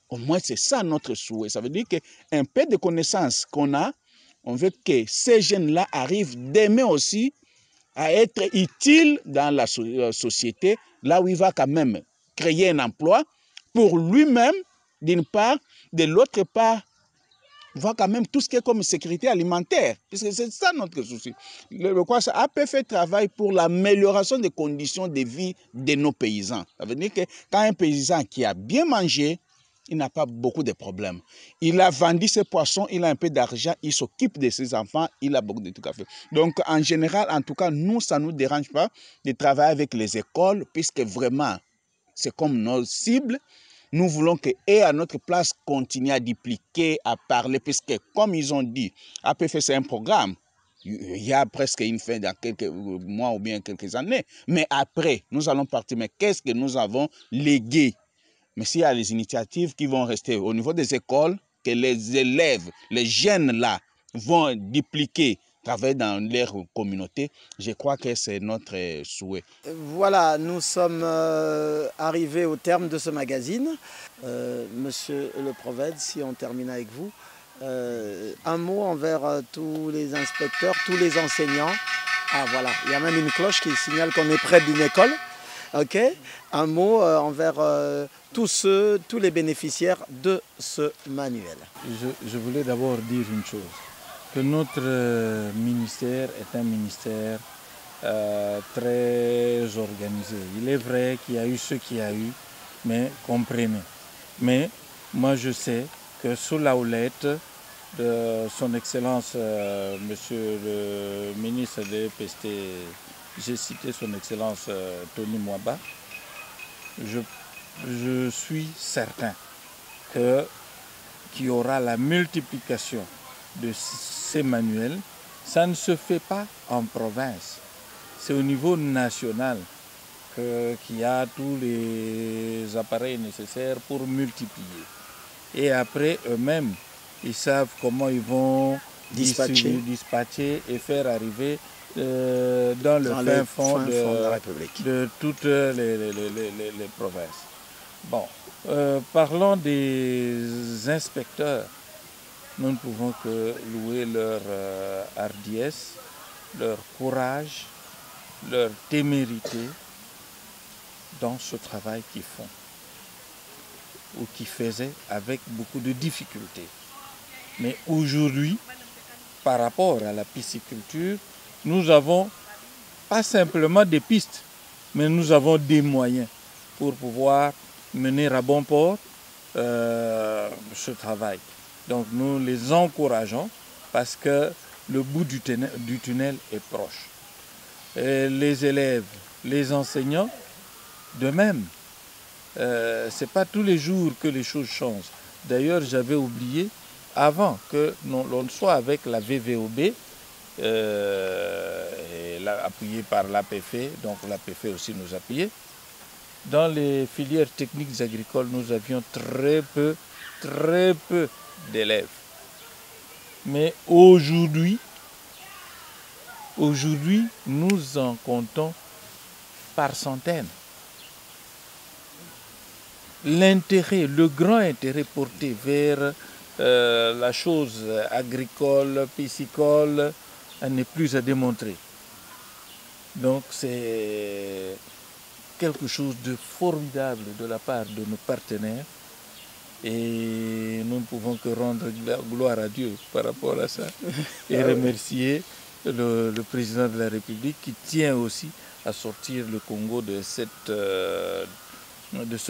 Au moins, c'est ça notre souhait. Ça veut dire qu'un peu de connaissances qu'on a, on veut que ces jeunes-là arrivent demain aussi à être utiles dans la société, là où il va quand même créer un emploi pour lui-même, d'une part, de l'autre part, voir quand même tout ce qui est comme sécurité alimentaire. Puisque c'est ça notre souci. APF travaille pour l'amélioration des conditions de vie de nos paysans. Ça veut dire que quand un paysan qui a bien mangé, il n'a pas beaucoup de problèmes. Il a vendu ses poissons, il a un peu d'argent, il s'occupe de ses enfants, il a beaucoup de trucs à faire. Donc, en général, en tout cas, nous, ça ne nous dérange pas de travailler avec les écoles, puisque vraiment, c'est comme nos cibles. Nous voulons qu'eux, à notre place, continuent à dupliquer, à parler, puisque, comme ils ont dit, APF, c'est un programme. Il y a presque une fin dans quelques mois ou bien quelques années. Mais après, nous allons partir. Mais qu'est-ce que nous avons légué? Mais s'il y a les initiatives qui vont rester au niveau des écoles, que les élèves, les jeunes là, vont dupliquer, travailler dans leur communauté, je crois que c'est notre souhait. Voilà, nous sommes arrivés au terme de ce magazine. Monsieur le Provède, si on termine avec vous, un mot envers tous les inspecteurs, tous les enseignants. Ah voilà, il y a même une cloche qui signale qu'on est près d'une école. Ok, un mot envers tous les bénéficiaires de ce manuel. Je voulais d'abord dire une chose, que notre ministère est un ministère très organisé. Il est vrai qu'il y a eu ce qu'il y a eu, mais comprenez. Mais moi je sais que sous la houlette de son Excellence, Monsieur le ministre de l'EPST, j'ai cité son Excellence Tony Mwaba, je suis certain qu'il y aura la multiplication de ces manuels. Ça ne se fait pas en province, c'est au niveau national qu'il y a tous les appareils nécessaires pour multiplier. Et après, eux-mêmes, ils savent comment ils vont dispatcher et faire arriver dans le fin fond de la République, de toutes les provinces. Bon, parlons des inspecteurs. Nous ne pouvons que louer leur hardiesse, leur courage, leur témérité dans ce travail qu'ils font ou qu'ils faisaient avec beaucoup de difficultés. Mais aujourd'hui, par rapport à la pisciculture, nous avons pas simplement des pistes, mais nous avons des moyens pour pouvoir mener à bon port ce travail. Donc nous les encourageons parce que le bout du tunnel est proche. Et les élèves, les enseignants, de même. Ce n'est pas tous les jours que les choses changent. D'ailleurs, j'avais oublié, avant que l'on soit avec la VVOB, appuyée par l'APF, donc l'APF aussi nous appuyait, dans les filières techniques agricoles, nous avions très peu d'élèves. Mais aujourd'hui, nous en comptons par centaines. L'intérêt, le grand intérêt porté vers la chose agricole, piscicole, n'est plus à démontrer. Donc c'est quelque chose de formidable de la part de nos partenaires et nous ne pouvons que rendre gloire à Dieu par rapport à ça et remercier le président de la République qui tient aussi à sortir le Congo de ce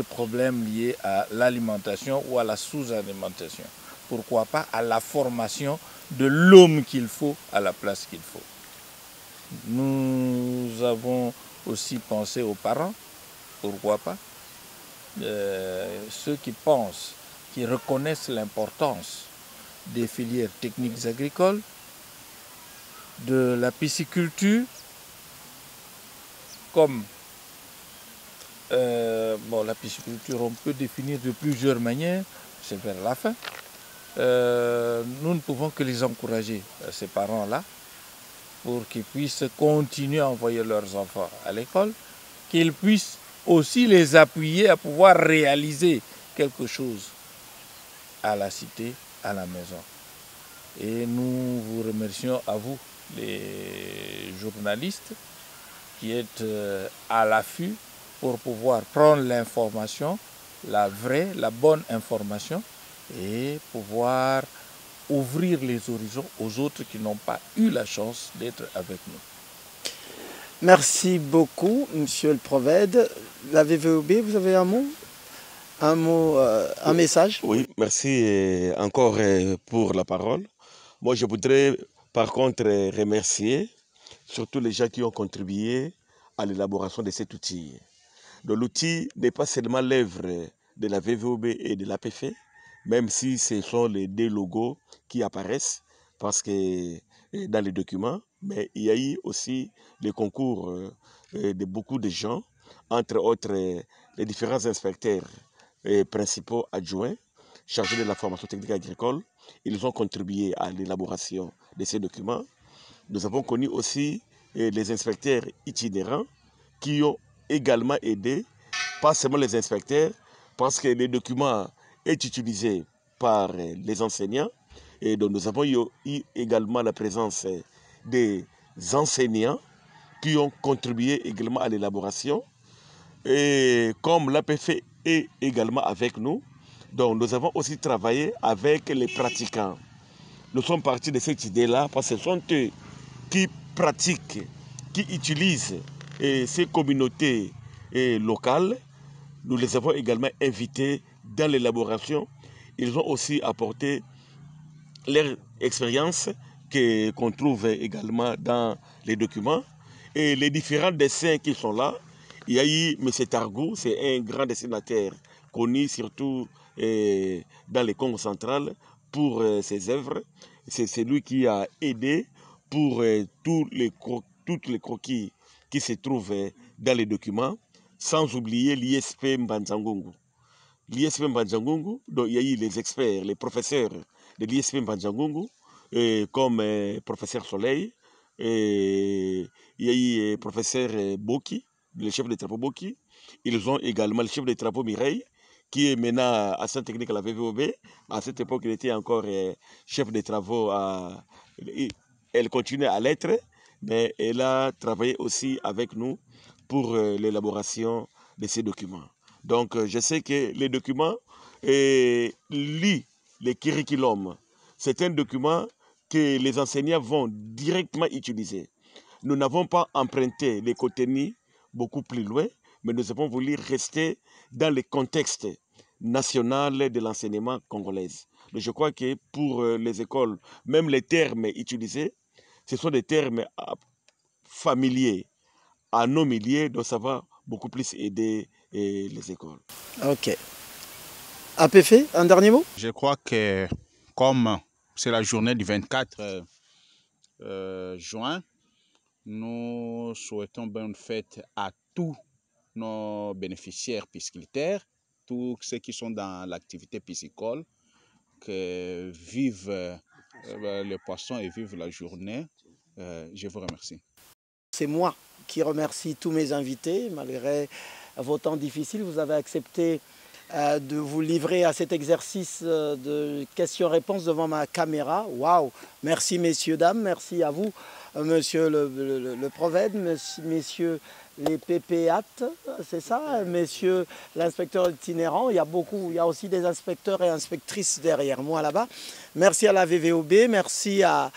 problème lié à l'alimentation ou à la sous-alimentation. Pourquoi pas à la formation de l'homme qu'il faut à la place qu'il faut. Nous avons aussi pensé aux parents, pourquoi pas. Ceux qui pensent, qui reconnaissent l'importance des filières techniques agricoles, de la pisciculture, comme la pisciculture, on peut définir de plusieurs manières, c'est vers la fin. Nous ne pouvons que les encourager, ces parents-là, pour qu'ils puissent continuer à envoyer leurs enfants à l'école, qu'ils puissent aussi les appuyer à pouvoir réaliser quelque chose à la cité, à la maison. Et nous vous remercions à vous, les journalistes, qui êtes à l'affût pour pouvoir prendre l'information, la vraie, la bonne information, et pouvoir ouvrir les horizons aux autres qui n'ont pas eu la chance d'être avec nous. Merci beaucoup, Monsieur le Provède. La VVOB, vous avez un mot, un message? Oui, merci encore pour la parole. Moi, je voudrais par contre remercier surtout les gens qui ont contribué à l'élaboration de cet outil. Donc, l'outil n'est pas seulement l'œuvre de la VVOB et de l'APF, même si ce sont les deux logos qui apparaissent parce que dans les documents, mais il y a eu aussi le concours de beaucoup de gens, entre autres les différents inspecteurs principaux adjoints chargés de la formation technique agricole. Ils ont contribué à l'élaboration de ces documents. Nous avons connu aussi les inspecteurs itinérants qui ont également aidé, pas seulement les inspecteurs, parce que les documents est utilisé par les enseignants. Et donc nous avons eu également la présence des enseignants qui ont contribué également à l'élaboration. Et comme l'APF est également avec nous, donc nous avons aussi travaillé avec les pratiquants. Nous sommes partis de cette idée-là parce que ce sont eux qui pratiquent, qui utilisent ces communautés locales. Nous les avons également invités dans l'élaboration. Ils ont aussi apporté leur expérience qu'on trouve également dans les documents. Et les différents dessins qui sont là, il y a eu M. Targou, c'est un grand dessinateur connu surtout dans le Congo central pour ses œuvres. C'est lui qui a aidé pour toutes les croquis qui se trouvent dans les documents, sans oublier l'ISP Mbanzangungu. L'ISP Mbanzangungu, donc il y a eu les experts, les professeurs de l'ISP Mbanzangungu, comme professeur Soleil, il y a eu le professeur Boki, le chef de travaux Boki. Ils ont également le chef de travaux Mireille, qui est maintenant assistant technique à la VVOB. À cette époque, il était encore chef de travaux. Elle continue à l'être, mais elle a travaillé aussi avec nous pour l'élaboration de ces documents. Donc, je sais que les documents lient les curriculums. C'est un document que les enseignants vont directement utiliser. Nous n'avons pas emprunté les contenus beaucoup plus loin, mais nous avons voulu rester dans le contexte national de l'enseignement congolais. Donc je crois que pour les écoles, même les termes utilisés Ce sont des termes familiers à nos milliers, donc ça va beaucoup plus aider les écoles. Ok. APF, un dernier mot? Je crois que comme c'est la journée du 24 juin, nous souhaitons bonne fête à tous nos bénéficiaires pisciculteurs, tous ceux qui sont dans l'activité piscicole, que vivent les poissons et vivent la journée. Je vous remercie. C'est moi qui remercie tous mes invités. Malgré vos temps difficiles, vous avez accepté de vous livrer à cet exercice de questions-réponses devant ma caméra. Waouh! Merci messieurs, dames, merci à vous, monsieur le Proved, messieurs les PPAT, c'est ça, messieurs l'inspecteur itinérant. Il y a aussi des inspecteurs et inspectrices derrière moi là-bas. Merci à la VVOB, merci à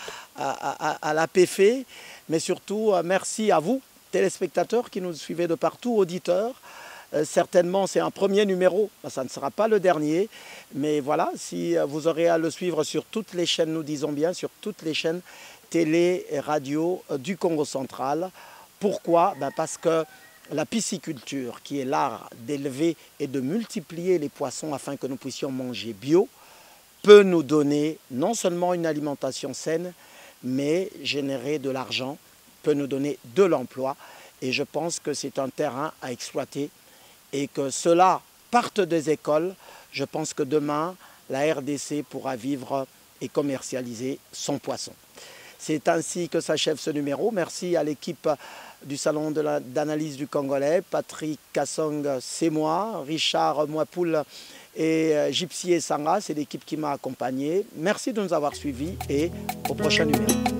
l'APF, mais surtout merci à vous, téléspectateurs qui nous suivez de partout, auditeurs. Certainement, c'est un premier numéro, ça ne sera pas le dernier, mais voilà, si vous aurez à le suivre sur toutes les chaînes, nous disons bien, sur toutes les chaînes télé et radio du Congo central. Pourquoi? Parce que la pisciculture, qui est l'art d'élever et de multiplier les poissons afin que nous puissions manger bio, peut nous donner non seulement une alimentation saine, mais générer de l'argent, peut nous donner de l'emploi. Et je pense que c'est un terrain à exploiter et que cela parte des écoles. Je pense que demain, la RDC pourra vivre et commercialiser son poisson. C'est ainsi que s'achève ce numéro. Merci à l'équipe du Salon d'analyse du Congolais, Patrick Kassong, c'est moi, Richard Mouapoul et Gypsy Sanga, c'est l'équipe qui m'a accompagné. Merci de nous avoir suivis et au prochain numéro.